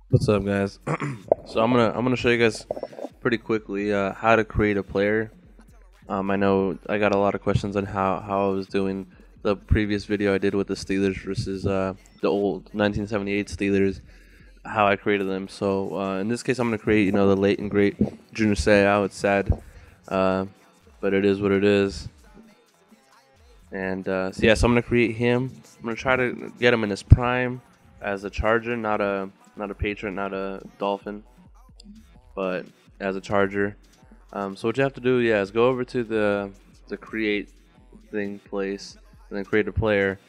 What's up, guys? So I'm gonna show you guys pretty quickly how to create a player. I know I got a lot of questions on how I was doing the previous video I did with the Steelers versus the old 1978 Steelers, how I created them. So in this case, I'm gonna create the late and great Junior Seau. It's sad, uh, but it is what it is. And so I'm gonna create him. I'm gonna try to get him in his prime as a Charger, not a Patriot, not a Dolphin, but as a Charger. So what you have to do, is go over to the create thing place and then create a player,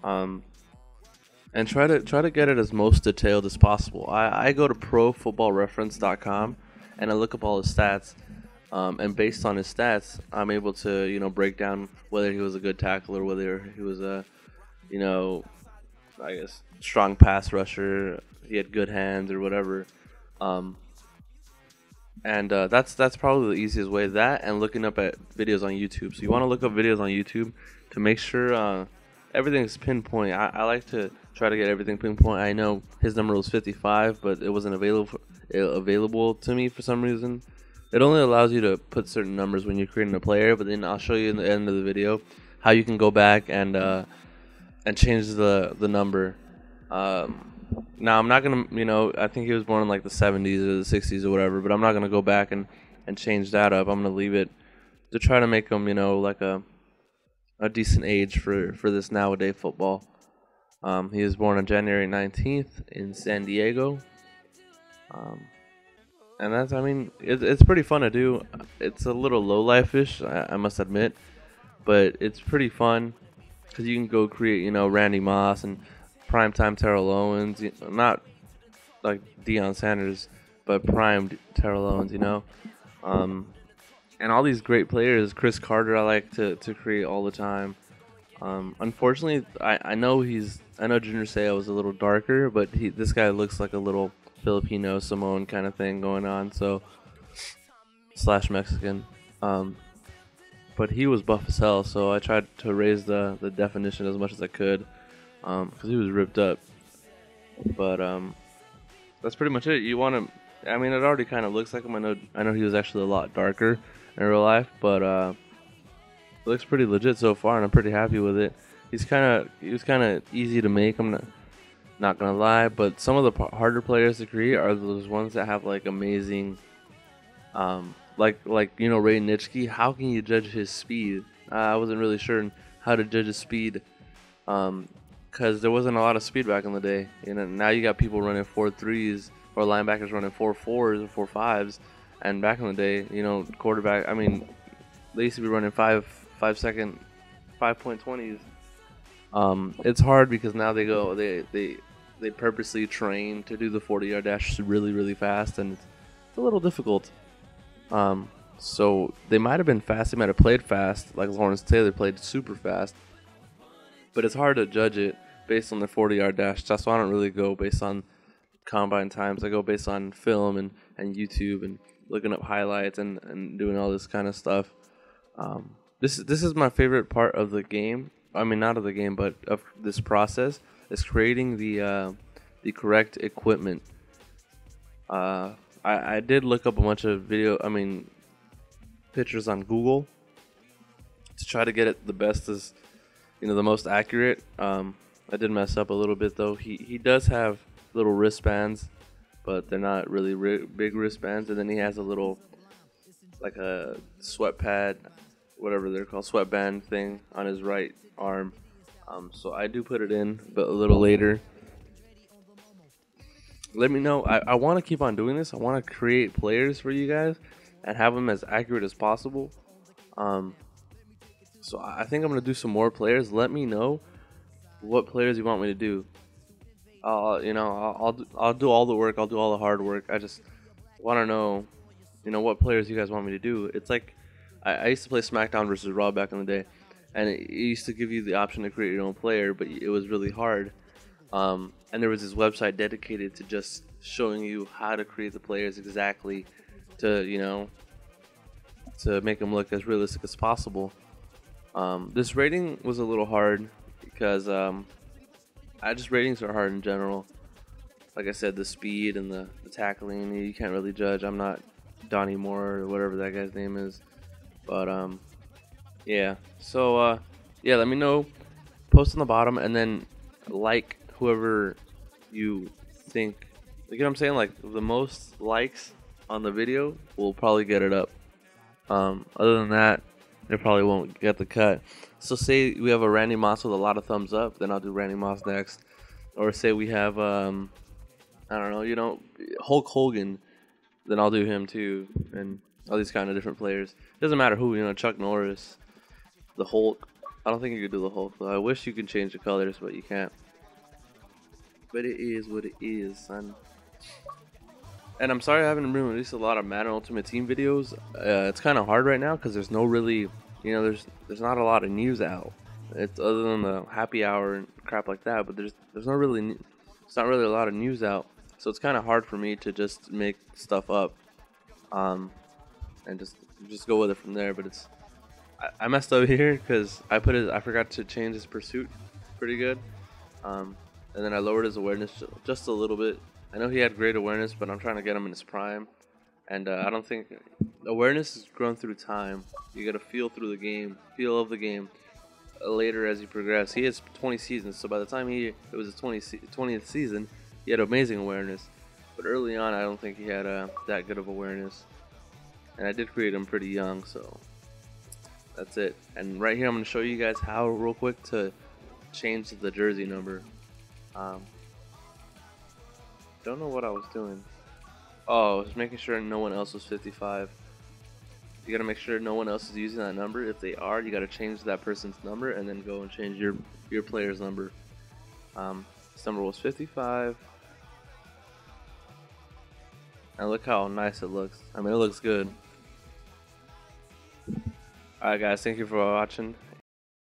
um, and try to get it as most detailed as possible. I go to ProFootballReference.com and I look up all his stats. And based on his stats, I'm able to break down whether he was a good tackler, whether he was a you know I guess strong pass rusher, he had good hands or whatever. Um, and that's probably the easiest way. That and looking up at videos on YouTube. So you want to look up videos on YouTube to make sure everything's pinpoint. I like to try to get everything pinpoint. I know his number was 55, but it wasn't available to me for some reason. It only allows you to put certain numbers when you're creating a player, but then I'll show you in the end of the video how you can go back and change the number. Now I'm not gonna, I think he was born in like the 70s or the 60s or whatever, but I'm not gonna go back and change that up. I'm gonna leave it to try to make him, like a decent age for this nowadays football. He was born on January 19th in San Diego. And that's, it's pretty fun to do. It's a little low life-ish, I must admit, but it's pretty fun because you can go create, Randy Moss and primetime Terrell Owens, not like Deion Sanders, but primed Terrell Owens. And all these great players. Chris Carter, I like to create all the time. Unfortunately, I know Junior Seau was a little darker, but this guy looks like a little Filipino Samoan kind of thing going on, so slash Mexican. But he was buff as hell, so I tried to raise the definition as much as I could, because he was ripped up. But that's pretty much it. You want to, it already kind of looks like him. I know he was actually a lot darker in real life, but it looks pretty legit so far, and I'm pretty happy with it. He was kind of easy to make. I'm not gonna lie, but some of the harder players to create are those ones that have like amazing, like Ray Nitschke. How can you judge his speed? I wasn't really sure how to judge his speed, because there wasn't a lot of speed back in the day. Now you got people running 4.3s or linebackers running 4.4s or 4.5s, and back in the day, quarterback. They used to be running 5.20s. It's hard because now they purposely train to do the 40-yard dash really, really fast, and it's a little difficult. So they might have been fast. They might have played fast, like Lawrence Taylor played super fast. But it's hard to judge it based on the 40-yard dash. That's why I don't really go based on combine times. I go based on film and YouTube and looking up highlights and doing all this kind of stuff. This is my favorite part of the game. Not of the game, but of this process is creating the correct equipment. I did look up a bunch of pictures on Google to try to get it the best as the most accurate. I did mess up a little bit though. He does have little wristbands, but they're not really big wristbands. And then he has a little, like a sweat pad, whatever they're called, sweatband thing on his right arm. So I do put it in, but a little later. Let me know. I want to keep on doing this. I want to create players for you guys and have them as accurate as possible. So I think I'm gonna do some more players. Let me know what players you want me to do. I'll do all the work. I'll do all the hard work. I just want to know, what players you guys want me to do. It's like I used to play SmackDown versus Raw back in the day, and it used to give you the option to create your own player, but it was really hard. And there was this website dedicated to just showing you how to create the players exactly to make them look as realistic as possible. This rating was a little hard because ratings are hard in general. like I said, the speed and the tackling, you can't really judge. I'm not Donnie Moore or whatever that guy's name is. But yeah. So yeah, let me know. Post on the bottom and then like whoever you think. You know what I'm saying? Like the most likes on the video will probably get it up. Other than that, they probably won't get the cut. So say we have a Randy Moss with a lot of thumbs up, then I'll do Randy Moss next. Or say we have I don't know, Hulk Hogan, then I'll do him too, and all these kind of different players. Doesn't matter who, Chuck Norris, the Hulk. I don't think you could do the Hulk though. I wish you could change the colors, but you can't. But it is what it is, son. And I'm sorry I haven't been released a lot of Madden Ultimate Team videos. It's kind of hard right now because there's no really, there's not a lot of news out. It's other than the happy hour and crap like that, but there's no really, it's not really a lot of news out. So it's kind of hard for me to just make stuff up, and just go with it from there. But I messed up here because I forgot to change his pursuit pretty good, and then I lowered his awareness just a little bit. I know he had great awareness, but I'm trying to get him in his prime, and I don't think awareness has grown through time. You got to feel through the game, feel of the game later as you progress. He has 20 seasons, so by the time it was his 20th season, he had amazing awareness. But early on, I don't think he had that good of awareness, and I did create him pretty young, so that's it. And right here, I'm going to show you guys how real quick to change the jersey number. Don't know what I was doing. Oh, I was making sure no one else was 55. You gotta make sure no one else is using that number. If they are, you gotta change that person's number and then go and change your player's number. This number was 55. And look how nice it looks. I mean, it looks good. Alright guys, thank you for watching.